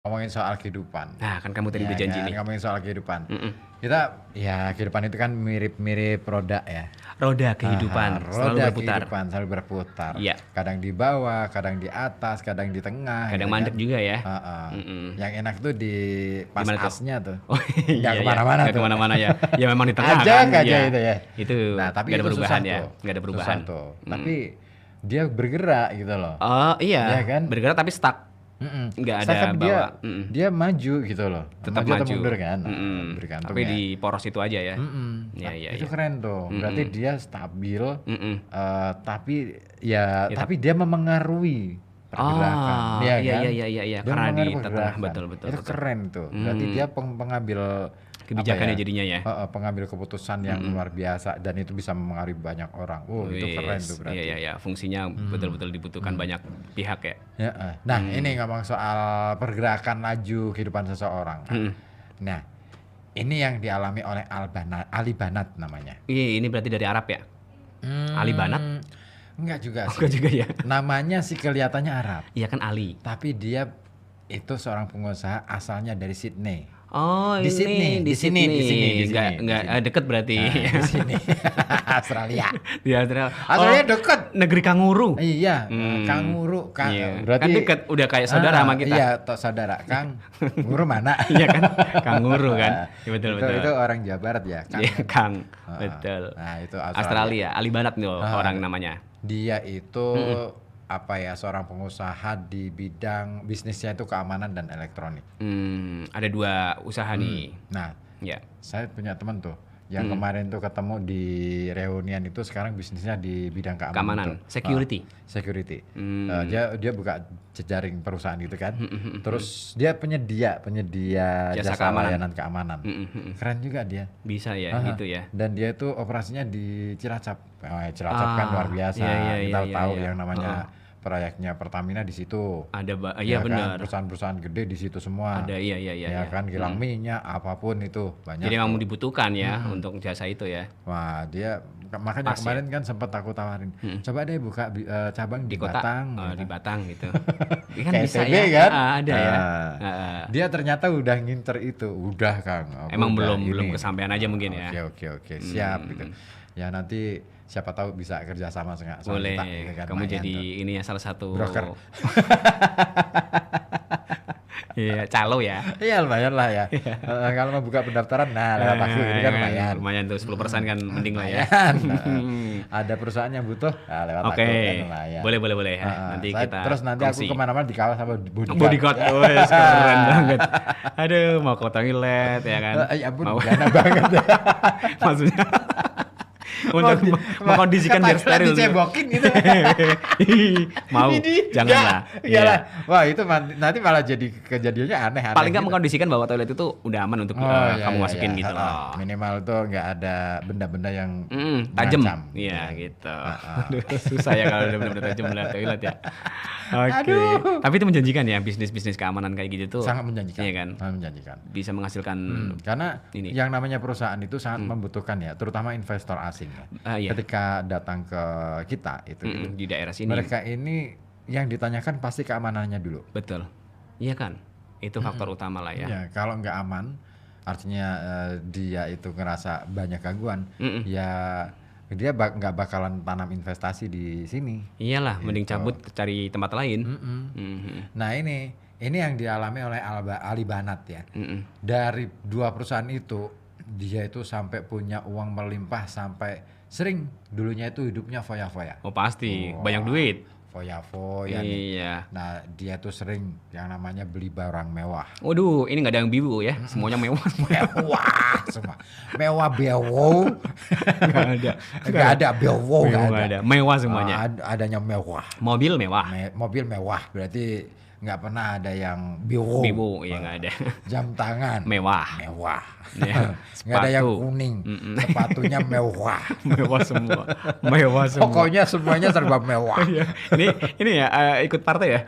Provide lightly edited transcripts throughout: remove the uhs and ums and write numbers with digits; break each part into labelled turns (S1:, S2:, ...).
S1: Ngomongin soal kehidupan.
S2: Nah, kan kamu tadi
S1: Ya
S2: udah janji
S1: kan,
S2: nih.
S1: ngomongin soal kehidupan.
S2: Mhm.
S1: Kita ya kehidupan itu kan mirip-mirip roda ya.
S2: Roda kehidupan selalu
S1: Roda
S2: berputar.
S1: kehidupan selalu berputar.
S2: Iya.
S1: Kadang di bawah, kadang di atas, kadang di tengah.
S2: Kadang
S1: gitu
S2: mandek
S1: kan.
S2: juga ya.
S1: Heeh. Yang enak tuh di pas
S2: Gimana tuh?
S1: asnya tuh.
S2: Oh
S1: Nggak
S2: iya,
S1: kemana-mana
S2: nggak
S1: tuh.
S2: kemana-mana ya. Ya memang di tengah
S1: Ajak
S2: kan.
S1: aja
S2: Iya.
S1: itu ya.
S2: Itu
S1: Nah, tapi
S2: nggak ada
S1: itu
S2: perubahan
S1: susah
S2: ya.
S1: tuh.
S2: Nggak ada perubahan.
S1: Susah tuh. Tapi dia bergerak gitu loh.
S2: Oh iya.
S1: Iya kan?
S2: Bergerak tapi stuck. Nggak ada
S1: Misalkan
S2: bawa.
S1: dia maju gitu loh.
S2: Tetap
S1: atau
S2: maju.
S1: mundur kan. Bergantung
S2: Tapi
S1: ya.
S2: di poros itu aja ya.
S1: Nah,
S2: Iya.
S1: itu keren tuh. Berarti dia stabil, tapi
S2: Ya,
S1: tapi dia memengaruhi pergerakan.
S2: Oh,
S1: Iya
S2: iya,
S1: kan?
S2: iya.
S1: Dia
S2: Karena di
S1: memengaruhi
S2: tengah,
S1: pergerakan.
S2: betul.
S1: Itu keren tuh. Berarti dia pengambil
S2: Kebijakannya jadinya ya.
S1: pengambil keputusan yang luar biasa dan itu bisa memengaruhi banyak orang. Itu keren tuh berarti.
S2: Iya. Fungsinya betul-betul dibutuhkan banyak pihak ya.
S1: Ya, nah, ini ngomong soal pergerakan laju kehidupan seseorang. Nah, ini yang dialami oleh Ali Banat namanya.
S2: Iya, ini berarti dari Arab ya. Ali Banat?
S1: Enggak juga sih.
S2: Enggak juga ya.
S1: Namanya sih kelihatannya Arab,
S2: Iya kan Ali.
S1: tapi dia itu seorang pengusaha asalnya dari Sydney.
S2: Oh,
S1: Di Sydney, di sini.
S2: Enggak deket berarti.
S1: Di sini. Australia.
S2: Di Australia.
S1: Australia deket.
S2: Negeri kanguru.
S1: Iya, kanguru.
S2: Iya.
S1: Berarti
S2: Kan deket, udah kayak saudara sama kita.
S1: Iya, saudara. Kanguru mana?
S2: Iya kan? Kanguru kan. Ya, betul.
S1: Itu orang Jawa Barat ya, Kang.
S2: Iya, Kang. Betul.
S1: Nah, itu
S2: Australia, Ali Banat nih orang namanya.
S1: Dia itu seorang pengusaha di bidang bisnisnya itu keamanan dan elektronik.
S2: Ada 2 usaha nih.
S1: Nah,
S2: Ya.
S1: saya punya teman tuh yang kemarin tuh ketemu di reunian itu sekarang bisnisnya di bidang keamanan.
S2: Keamanan, security.
S1: Security. Dia buka jejaring perusahaan gitu kan. Terus dia penyedia
S2: Jasa
S1: jasa
S2: keamanan.
S1: layanan keamanan. Keren juga dia.
S2: Bisa ya, gitu ya.
S1: Dan dia itu operasinya di Cilacap. Cilacap kan luar biasa.
S2: Iya,
S1: Kita tahu
S2: iya.
S1: yang namanya proyeknya Pertamina di situ.
S2: Ada
S1: Ya kan,
S2: benar.
S1: perusahaan-perusahaan gede di situ semua.
S2: Ada iya.
S1: Ya kan, kilang minyak apapun itu banyak.
S2: Jadi
S1: tuh.
S2: memang dibutuhkan ya untuk jasa itu ya.
S1: Wah, dia makanya
S2: Pas
S1: kemarin kan sempat aku tawarin. Coba deh buka cabang di
S2: Kota
S1: Batang.
S2: di Batang gitu. Ini kan
S1: Kayak
S2: bisa
S1: TB
S2: ya.
S1: kan?
S2: Ada ya.
S1: Dia ternyata udah ngincer itu. Udah, Kang. Aku
S2: Emang
S1: udah
S2: belum
S1: ini.
S2: kesampaian aja mungkin ya.
S1: Oke, siap gitu. Ya nanti siapa tahu bisa kerja sama sama
S2: Boleh.
S1: kita gitu kan.
S2: Kamu
S1: Lumayan
S2: jadi
S1: tuh.
S2: ini ya salah satu
S1: Broker.
S2: Iya, calo ya.
S1: Iya lumayan lah ya. Kalau mau buka pendaftaran, nah lewat aku ini kan lumayan.
S2: Lumayan tuh 10% kan mending lah ya.
S1: Lumayan. Ada perusahaan yang butuh, nah, lewat
S2: Oke.
S1: aku kan lumayan.
S2: Boleh. Nanti kita
S1: Terus nanti
S2: kongsi.
S1: aku kemana-mana dikawal sama bodyguard.
S2: Bodyguard, wes keren banget. Aduh, mau ke toilet ya kan.
S1: Ya ampun,
S2: Mau,
S1: gana banget ya.
S2: maksudnya untuk mengkondisikan biar steril.
S1: Dicebokin gitu.
S2: Mau, janganlah.
S1: Iyalah. Wah itu nanti malah jadi kejadiannya aneh.
S2: Paling nggak
S1: gitu.
S2: mengkondisikan bahwa toilet itu udah aman untuk
S1: Iya,
S2: kamu
S1: iya,
S2: masukin
S1: iya.
S2: gitu loh.
S1: Minimal tuh nggak ada benda-benda yang
S2: Tajam.
S1: mengancam.
S2: Iya gitu. Aduh, susah ya kalau udah benar-benar tajam melihat toilet ya. Oke.
S1: Aduh.
S2: Tapi itu menjanjikan ya bisnis-bisnis keamanan kayak gitu tuh.
S1: Sangat menjanjikan.
S2: Iya kan?
S1: Sangat menjanjikan.
S2: Bisa menghasilkan
S1: Karena
S2: ini.
S1: yang namanya perusahaan itu sangat membutuhkan ya, terutama investor asing ya.
S2: Iya.
S1: Ketika datang ke kita itu,
S2: Di daerah sini.
S1: mereka ini yang ditanyakan pasti keamanannya dulu.
S2: Betul. Iya kan? Itu faktor utama lah ya.
S1: Ya, kalau nggak aman, artinya dia itu ngerasa banyak gangguan, ya dia nggak bakalan tanam investasi di sini.
S2: Iyalah, mending
S1: Gitu.
S2: cabut cari tempat lain.
S1: Nah ini yang dialami oleh Ali Banat ya. Dari 2 perusahaan itu, dia itu sampai punya uang melimpah sampai sering dulunya itu hidupnya foya-foya.
S2: Oh pasti,
S1: Wah.
S2: banyak duit.
S1: Foya-foya nih.
S2: Iya.
S1: Nah dia tuh sering yang namanya beli barang mewah.
S2: Waduh, ini nggak ada yang bibu ya, semuanya mewah.
S1: Mewah semua. Mewah bewo.
S2: Nggak ada.
S1: Nggak ada bewo
S2: Mewah
S1: nggak
S2: nggak
S1: ada.
S2: ada. Mewah semuanya.
S1: Adanya mewah.
S2: Mobil mewah.
S1: Mobil mewah berarti nggak pernah ada yang bewo.
S2: Bibu, ya nggak ada.
S1: Jam tangan
S2: Mewah.
S1: mewah.
S2: Ya,
S1: Nggak ada yang
S2: sepatu.
S1: kuning. Sepatunya mewah.
S2: Mewah semua. Mewah semua.
S1: Pokoknya semuanya serba mewah.
S2: Iya. Ini ya ikut partai ya?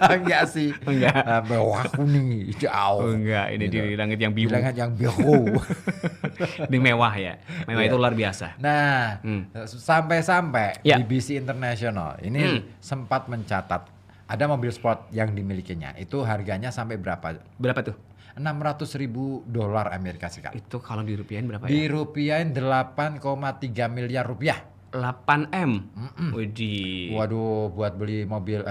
S1: Enggak sih.
S2: Enggak.
S1: Mewah kuning hijau.
S2: Oh, enggak, ini
S1: Gitu.
S2: di langit yang
S1: Di
S2: biru.
S1: langit yang biru.
S2: Ini mewah ya. Mewah
S1: Iya.
S2: itu luar biasa.
S1: Nah, sampai-sampai
S2: Ya.
S1: BBC International ini sempat mencatat ada mobil sport yang dimilikinya. Itu harganya sampai berapa?
S2: Berapa tuh?
S1: $600.000 Amerika Serikat.
S2: Itu kalau dirupiahin berapa ya?
S1: Dirupiahin 8,3 miliar rupiah.
S2: 8M. Widih.
S1: Waduh, buat beli mobil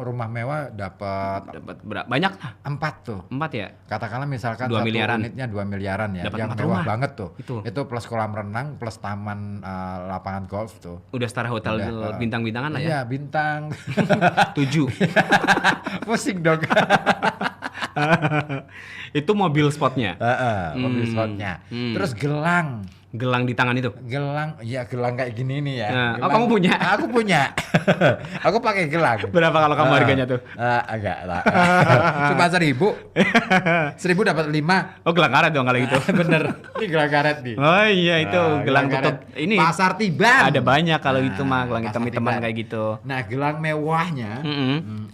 S1: rumah mewah dapat
S2: Dapat banyak lah.
S1: 4 tuh.
S2: 4 ya?
S1: Katakanlah misalkan
S2: 2
S1: satu
S2: miliaran.
S1: unitnya 2 miliaran ya,
S2: Dapat
S1: yang
S2: 4
S1: mewah
S2: rumah.
S1: banget tuh.
S2: Itu.
S1: plus kolam renang, plus taman lapangan golf tuh.
S2: Udah setara hotel
S1: Udah,
S2: bintang-bintangan lah ya.
S1: Iya, bintang.
S2: 7.
S1: Pusing dong.
S2: Itu mobil spotnya.
S1: Mobil sportnya. Terus gelang.
S2: Gelang di tangan itu.
S1: Gelang kayak gini nih ya.
S2: Nah,
S1: Gelang,
S2: kamu punya?
S1: Aku punya. Aku pakai gelang.
S2: Berapa kalau kamu harganya tuh?
S1: Agak lah. Cuma 1.000. 1.000 dapat 5.
S2: Oh, gelang karet dong kalau gitu.
S1: Bener. Ini gelang karet nih.
S2: Oh iya itu gelang
S1: karet.
S2: tutup ini.
S1: Pasar Tiban.
S2: Ada banyak kalau itu mah gelang
S1: Pasar
S2: hitam-hitaman
S1: Tiban.
S2: kayak gitu.
S1: Nah, gelang mewahnya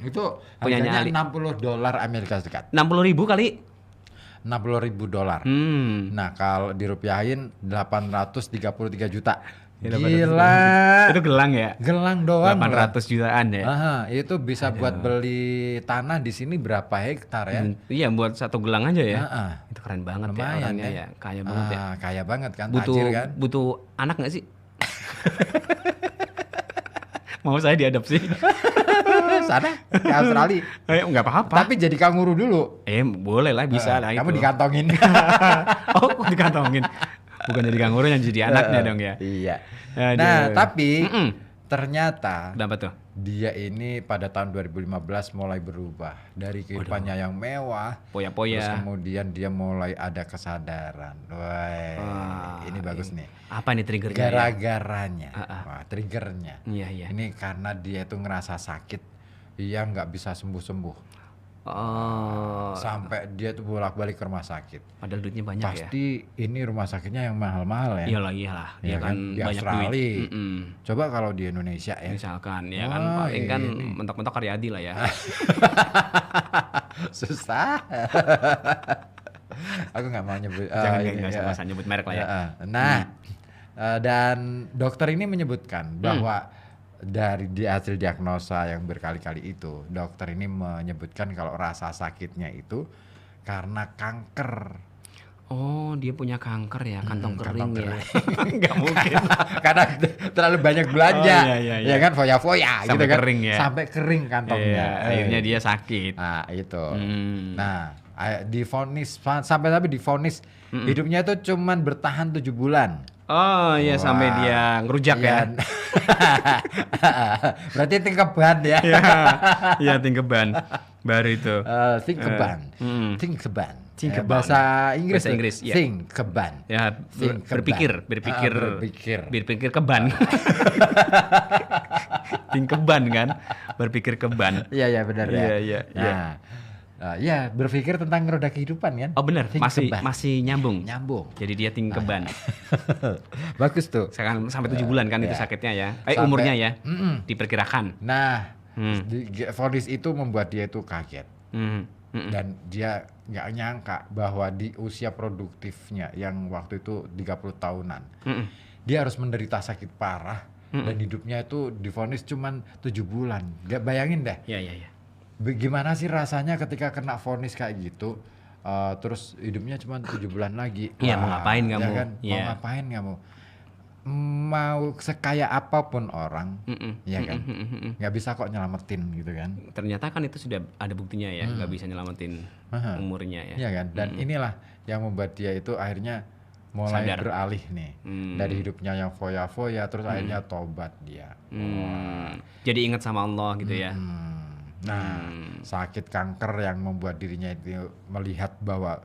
S1: itu
S2: Punyanya
S1: harganya $60 Amerika Serikat.
S2: 60.000 kali.
S1: $60.000. Nah, kalau dirupiahin 833 juta.
S2: Ya,
S1: Gila.
S2: Itu gelang ya?
S1: Gelang doang.
S2: 800 jutaan ya?
S1: Itu bisa buat beli tanah di sini berapa hektar ya?
S2: Iya buat satu gelang aja ya?
S1: Ah.
S2: Itu keren banget
S1: Lumayan
S2: ya orangnya
S1: ya.
S2: ya. Kaya banget ya.
S1: Kaya banget kan,
S2: Butuh
S1: tajir kan?
S2: butuh anak nggak sih? Mau saya diadopsi?
S1: Sana ke Australia.
S2: Nggak apa-apa.
S1: Tapi jadi kanguru dulu.
S2: Boleh lah bisa lah itu.
S1: Kamu dikantongin.
S2: Oh kok dikantongin? Bukan jadi kanguru yang jadi anaknya dong ya?
S1: Iya.
S2: Aduh.
S1: Nah, tapi ternyata
S2: Kenapa tuh?
S1: dia ini pada tahun 2015 mulai berubah dari kehidupannya yang mewah. Terus
S2: Poya-poya.
S1: kemudian dia mulai ada kesadaran.
S2: Wah,
S1: Ini bagus nih.
S2: Apa nih triggernya? Ya?
S1: Gara-garanya, wah, triggernya.
S2: Iya.
S1: Ini karena dia itu ngerasa sakit, dia nggak bisa sembuh-sembuh.
S2: Oh,
S1: Sampai dia tuh bolak-balik ke rumah sakit.
S2: padahal duitnya banyak ya?
S1: Pasti ini rumah sakitnya yang mahal-mahal ya.
S2: Iyalah.
S1: Ya
S2: Dia
S1: kan,
S2: kan
S1: di
S2: banyak
S1: Australia.
S2: duit.
S1: Coba kalau di Indonesia ya.
S2: Misalkan ya kan
S1: Wah,
S2: paling kan
S1: ini.
S2: mentok-mentok Karyadi lah ya.
S1: Susah. Aku nggak mau nyebut.
S2: Jangan
S1: ini,
S2: nggak usah nyebut merek lah ya.
S1: Nah, dan dokter ini menyebutkan bahwa dari hasil diagnosa yang berkali-kali itu, dokter ini menyebutkan kalau rasa sakitnya itu karena kanker.
S2: Oh, dia punya kanker ya, kantong kering
S1: kantong
S2: ya. Nggak mungkin.
S1: Karena terlalu banyak belanja.
S2: Oh, iya.
S1: Ya kan, foya-foya
S2: Sampai
S1: gitu kan.
S2: kering ya.
S1: Sampai kering kantongnya.
S2: Iya, akhirnya dia sakit.
S1: Nah, itu.
S2: Hmm.
S1: Nah, divonis sampai divonis hidupnya itu cuman bertahan 7 bulan.
S2: Oh iya, sampai dia ngerujak ya.
S1: Berarti tingkeban ya.
S2: Iya, tingkeban. Baru itu.
S1: Tingkeban.
S2: Tingkeban.
S1: Bahasa Inggris.
S2: Bahasa Inggris, ya.
S1: Tingkeban.
S2: Ya,
S1: Tingkeban.
S2: berpikir keban. Tingkeban kan, berpikir keban.
S1: Iya benar ya.
S2: Iya.
S1: Ya, berpikir tentang roda kehidupan kan.
S2: Oh benar,
S1: Tingkeban.
S2: masih nyambung.
S1: Jadi
S2: Jadi dia tingkeban.
S1: bagus tuh.
S2: Sekarang sampai 7 bulan kan itu sakitnya ya.
S1: Sampai-
S2: Umurnya ya. Diperkirakan.
S1: Nah, vonis itu membuat dia itu kaget. Dan dia nggak nyangka bahwa di usia produktifnya yang waktu itu 30 tahunan, dia harus menderita sakit parah dan hidupnya itu divonis cuman 7 bulan. Dia bayangin deh,
S2: Iya.
S1: gimana sih rasanya ketika kena vonis kayak gitu, terus hidupnya cuman 7 bulan lagi.
S2: Iya, mau ngapain
S1: ya
S2: kamu?
S1: kan? Mau
S2: Iya.
S1: ngapain kamu? Mau sekaya apapun orang, ya kan, nggak bisa kok nyelamatin gitu kan.
S2: Ternyata kan itu sudah ada buktinya ya, nggak bisa nyelamatin umurnya ya.
S1: Iya kan, dan inilah yang membuat dia itu akhirnya mulai
S2: Sadar.
S1: beralih nih dari hidupnya yang foya-foya, terus akhirnya tobat dia.
S2: Jadi ingat sama Allah gitu ya.
S1: Nah, sakit kanker yang membuat dirinya itu melihat bahwa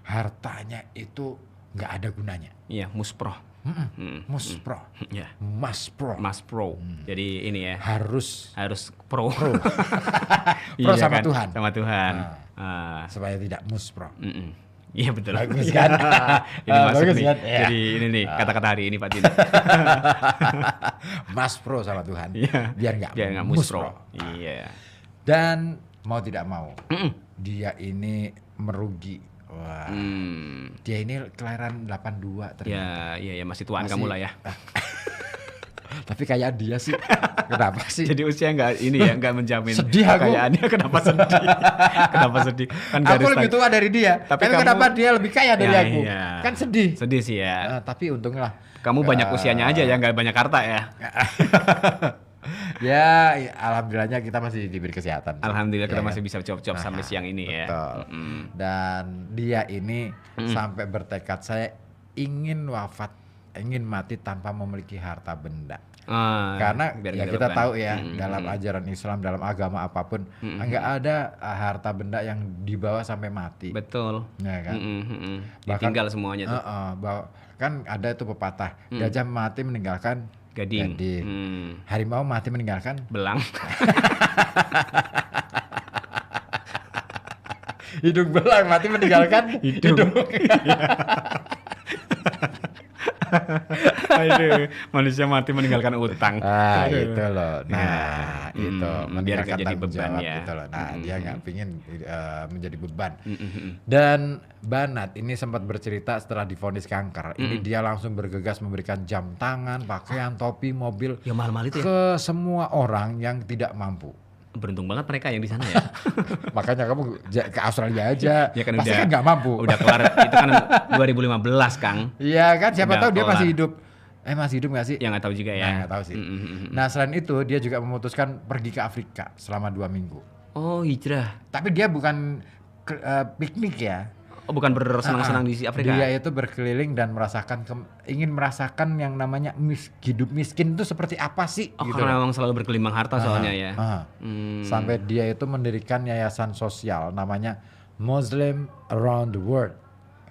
S1: hartanya itu nggak ada gunanya.
S2: Iya, muspro.
S1: Muspro,
S2: Ya,
S1: Maspro,
S2: Mas Pro. Jadi ini ya,
S1: harus
S2: pro.
S1: pro
S2: Iya
S1: sama
S2: kan?
S1: Tuhan.
S2: Sama Tuhan.
S1: supaya tidak muspro.
S2: Iya betul.
S1: Bagus kan?
S2: Ini masuk
S1: Bagus
S2: nih.
S1: kan? Iya.
S2: Jadi ini nih kata-kata hari ini Pak Tin.
S1: Maspro sama Tuhan,
S2: Iya.
S1: biar nggak
S2: muspro.
S1: muspro.
S2: Iya.
S1: Dan mau tidak mau, dia ini merugi. Wah, dia ini kelahiran 82 ternyata.
S2: Ya masih tuaan kamu lah ya.
S1: Tapi kayak dia sih, kenapa sih?
S2: Jadi usia nggak menjamin
S1: Sedih aku.
S2: kekayaannya. Kenapa sedih? Kenapa sedih? Kan
S1: Aku lebih tua dari dia,
S2: Tapi
S1: tapi
S2: kamu-
S1: kenapa dia lebih kaya dari
S2: Ya,
S1: aku?
S2: iya.
S1: Kan sedih.
S2: Sedih sih ya.
S1: Tapi untunglah.
S2: Kamu banyak usianya aja ya, nggak banyak harta ya.
S1: Ya, alhamdulillahnya kita masih diberi kesehatan.
S2: Alhamdulillah kita
S1: Ya,
S2: masih bisa cop-cop sampai siang ini ya.
S1: betul. Dan dia ini sampai bertekad, saya ingin mati tanpa memiliki harta benda. Karena
S2: biar
S1: ya
S2: nggak ada
S1: kita
S2: beban.
S1: tahu ya, dalam ajaran Islam, dalam agama apapun, enggak ada harta benda yang dibawa sampai mati.
S2: Betul.
S1: Ya kan? Bahkan-
S2: Ditinggal semuanya tuh.
S1: Kan ada itu pepatah, gajah mati meninggalkan
S2: Gading.
S1: harimau mati meninggalkan
S2: Belang.
S1: hidung belang, mati meninggalkan hidung.
S2: Aduh, manusia mati meninggalkan utang. Aduh.
S1: Itu loh. Nah, itu
S2: biar
S1: meninggalkan
S2: nggak jadi
S1: tanggung
S2: beban
S1: jawab
S2: ya.
S1: gitu loh. Nah, dia nggak pingin menjadi beban. Dan Banat ini sempat bercerita setelah divonis kanker. Ini dia langsung bergegas memberikan jam tangan, pakaian, topi, mobil
S2: Ya mahal-mahal itu ya.
S1: ke semua orang yang tidak mampu.
S2: Beruntung banget mereka yang di sana ya.
S1: Makanya kamu ke Australia aja.
S2: Ya kan
S1: Pasti
S2: udah
S1: kan nggak mampu.
S2: Udah kelar itu kan 2015 Kang.
S1: Iya kan, siapa
S2: Udah
S1: tahu dia
S2: kelar.
S1: masih hidup. Masih hidup nggak sih?
S2: Ya nggak tahu juga
S1: Nah,
S2: ya.
S1: nggak tahu sih. Nah, selain itu dia juga memutuskan pergi ke Afrika selama 2 minggu.
S2: Oh, hijrah.
S1: Tapi dia bukan piknik ya.
S2: Oh, bukan bersenang-senang di Afrika.
S1: Dia itu berkeliling dan ingin merasakan yang namanya hidup miskin itu seperti apa sih?
S2: Oh,
S1: gitu
S2: karena
S1: loh.
S2: memang selalu berkelimbang harta soalnya ya.
S1: Sampai dia itu mendirikan yayasan sosial namanya Muslim Around the World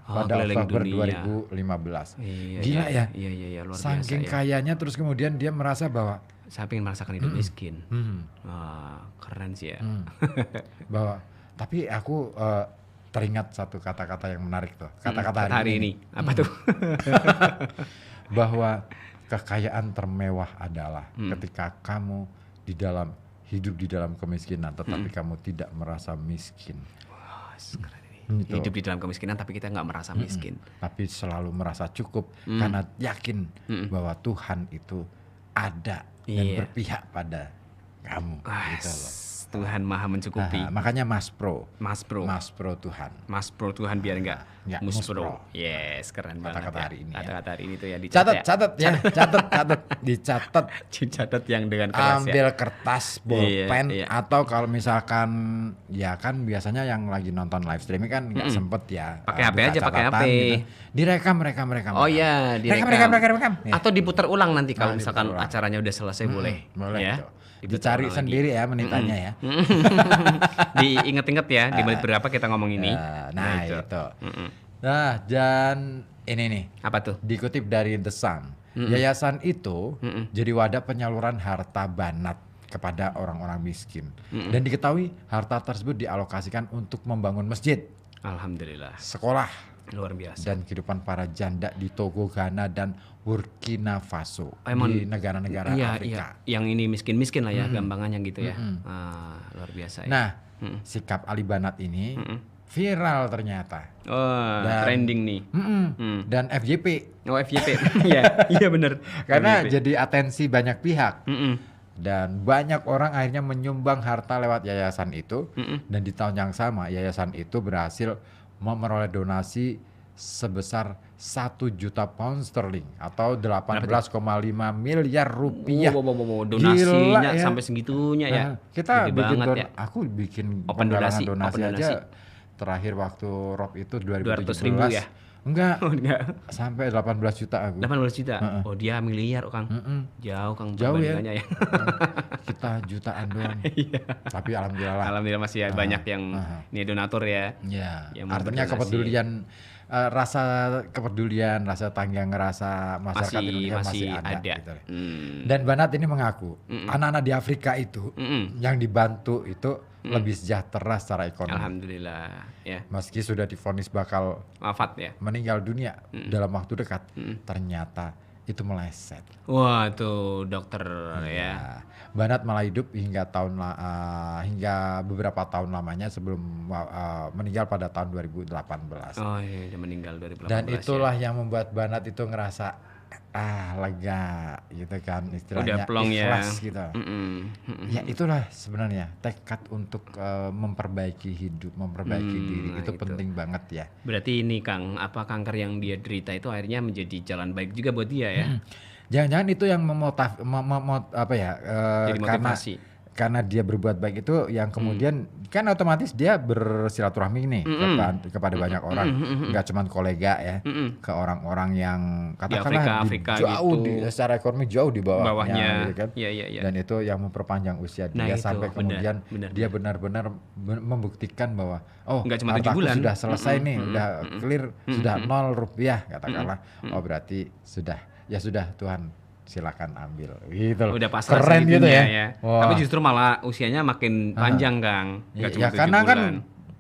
S1: pada
S2: keliling
S1: Oktober
S2: dunia.
S1: 2015.
S2: Iya,
S1: Gila ya.
S2: Iya, luar
S1: Saking
S2: biasa ya.
S1: kayanya, terus kemudian dia merasa bahwa
S2: Saya pengen merasakan hidup miskin. Wah, keren sih ya.
S1: bahwa tapi aku teringat satu kata-kata yang menarik tuh. Kata-kata
S2: hari ini. Apa tuh?
S1: bahwa kekayaan termewah adalah ketika kamu hidup di dalam kemiskinan tetapi kamu tidak merasa miskin.
S2: Wah, keren ini.
S1: Gitu.
S2: Hidup di dalam kemiskinan tapi kita nggak merasa miskin.
S1: Tapi selalu merasa cukup karena yakin bahwa Tuhan itu ada dan
S2: Iya.
S1: berpihak pada kamu. Gitu loh.
S2: Tuhan maha mencukupi.
S1: Makanya Mas Pro Tuhan.
S2: Mas Pro Tuhan biar nggak
S1: Nggak,
S2: muspro.
S1: muspro.
S2: Yes, keren banget
S1: Kata-kata
S2: ya.
S1: hari ini ya.
S2: Kata-kata hari ini tuh ya dicatat.
S1: Catat dicatat.
S2: Dicatat yang dengan keras
S1: Ambil
S2: ya.
S1: kertas, bolpen,
S2: Iya.
S1: atau kalau misalkan ya kan biasanya yang lagi nonton live streaming kan nggak sempet ya.
S2: Pakai HP
S1: buka
S2: aja, pakai
S1: catatan
S2: HP.
S1: gitu. Direkam.
S2: Oh iya, direkam.
S1: Rekam. Ya.
S2: Atau diputar ulang nanti kalau misalkan
S1: diputar ulang.
S2: acaranya udah selesai boleh.
S1: Boleh
S2: ya.
S1: tuh.
S2: Diputar
S1: Dicari
S2: ulang
S1: sendiri ya menitannya ya.
S2: Diinget-inget ya di menit berapa kita ngomong ini.
S1: Nah itu. Nah, dan ini nih.
S2: Apa tuh?
S1: Dikutip dari The Sun, yayasan itu jadi wadah penyaluran harta Banat kepada orang-orang miskin. Dan diketahui harta tersebut dialokasikan untuk membangun masjid,
S2: Alhamdulillah.
S1: sekolah,
S2: Luar biasa.
S1: dan kehidupan para janda di Togo, Ghana, dan Burkina Faso.
S2: Emang-
S1: Di negara-negara
S2: Iya,
S1: Afrika.
S2: yang ini miskin-miskin lah ya gampangannya gitu ya. Luar biasa ya.
S1: Nah, sikap Ali Banat ini viral ternyata.
S2: Oh,
S1: Dan-
S2: trending nih.
S1: Dan FYP.
S2: Oh, FYP. Iya, iya bener.
S1: Karena
S2: FYP.
S1: jadi atensi banyak pihak.
S2: Mm-mm.
S1: Dan banyak orang akhirnya menyumbang harta lewat yayasan itu. Dan di tahun yang sama yayasan itu berhasil memperoleh donasi sebesar 1 juta pound sterling atau 18,5 miliar rupiah.
S2: Wow, donasinya
S1: Gila ya.
S2: sampai segitunya ya.
S1: Nah, kita
S2: Gede
S1: bikin
S2: banget ya.
S1: aku bikin
S2: Open
S1: penggalangan
S2: donasi,
S1: donasi
S2: open
S1: aja
S2: donasi.
S1: terakhir waktu Rob itu
S2: 200.000 ya?
S1: Enggak,
S2: Oh, enggak.
S1: sampai 18 juta aku.
S2: 18 juta. Oh, dia miliar, Kang. Jauh, Kang.
S1: Jauh ya.
S2: perbandingannya ya.
S1: Kita jutaan doang.
S2: Iya.
S1: Tapi alhamdulillah.
S2: Alhamdulillah masih banyak yang ini donatur ya.
S1: Ya,
S2: Yang mau
S1: artinya
S2: berdonasi.
S1: kepedulian, rasa kepedulian, rasa tanggung rasa masyarakat Indonesia masih ada. Gitu. Dan Banat ini mengaku anak-anak di Afrika itu yang dibantu itu lebih sejahtera secara ekonomi.
S2: Alhamdulillah ya.
S1: Meski sudah divonis bakal
S2: Wafat ya.
S1: meninggal dunia dalam waktu dekat, ternyata itu meleset.
S2: Wah, tuh dokter ya.
S1: Nah, Banat malah hidup hingga hingga beberapa tahun lamanya sebelum meninggal pada tahun 2018.
S2: Oh iya, dia meninggal 2018
S1: Dan itulah
S2: ya.
S1: yang membuat Banat itu ngerasa lega gitu kan,
S2: Udah
S1: istilahnya
S2: plong ya.
S1: ikhlas gitu. Ya itulah sebenarnya tekad untuk memperbaiki hidup, memperbaiki diri
S2: Nah
S1: itu
S2: itu.
S1: penting banget ya.
S2: Berarti ini Kang, apa kanker yang dia derita itu akhirnya menjadi jalan baik juga buat dia ya.
S1: Jangan-jangan itu yang apa ya,
S2: Jadi motivasi.
S1: karena dia berbuat baik itu yang kemudian kan otomatis dia bersilaturahmi nih kepada banyak orang, nggak cuma kolega ya, ke orang-orang yang katakanlah
S2: Afrika
S1: jauh
S2: gitu.
S1: secara ekonomi jauh di bawahnya,
S2: Bawahnya.
S1: gitu kan.
S2: Iya.
S1: Dan itu yang memperpanjang usia
S2: Nah,
S1: dia
S2: itu,
S1: sampai kemudian
S2: benar.
S1: dia benar-benar membuktikan bahwa
S2: Nggak cuma 7
S1: hartaku
S2: bulan.
S1: sudah selesai nih, udah clear, sudah 0 rupiah katakanlah. Oh berarti sudah Tuhan silakan ambil gitu loh.
S2: Udah pasrah
S1: Keren gitu
S2: segitunya
S1: ya.
S2: Tapi justru malah usianya makin panjang Kang. Nggak cuma 7
S1: karena
S2: bulan.
S1: kan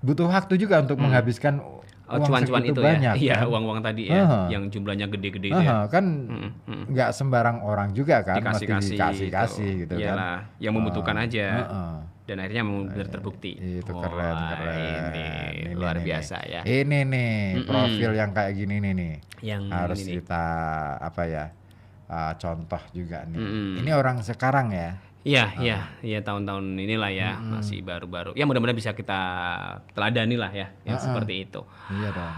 S1: butuh waktu juga untuk menghabiskan uang
S2: cuan-cuan
S1: segitu
S2: itu
S1: banyak.
S2: ya. Iya,
S1: kan.
S2: uang-uang tadi ya, yang jumlahnya gede-gede itu ya.
S1: Kan nggak sembarang orang juga kan mesti dikasih gitu kan.
S2: Iyalah, yang membutuhkan aja.
S1: Heeh.
S2: Dan akhirnya memang benar terbukti.
S1: Itu
S2: Wah,
S1: keren.
S2: Ini luar biasa ya.
S1: Ini nih profil yang kayak gini nih.
S2: Yang
S1: Harus
S2: ini nih.
S1: kita apa ya? Contoh juga nih. Ini orang sekarang ya.
S2: Iya tahun-tahun inilah ya, masih baru-baru. Ya mudah-mudahan bisa kita teladani lah ya, yang seperti itu.
S1: Iya dong.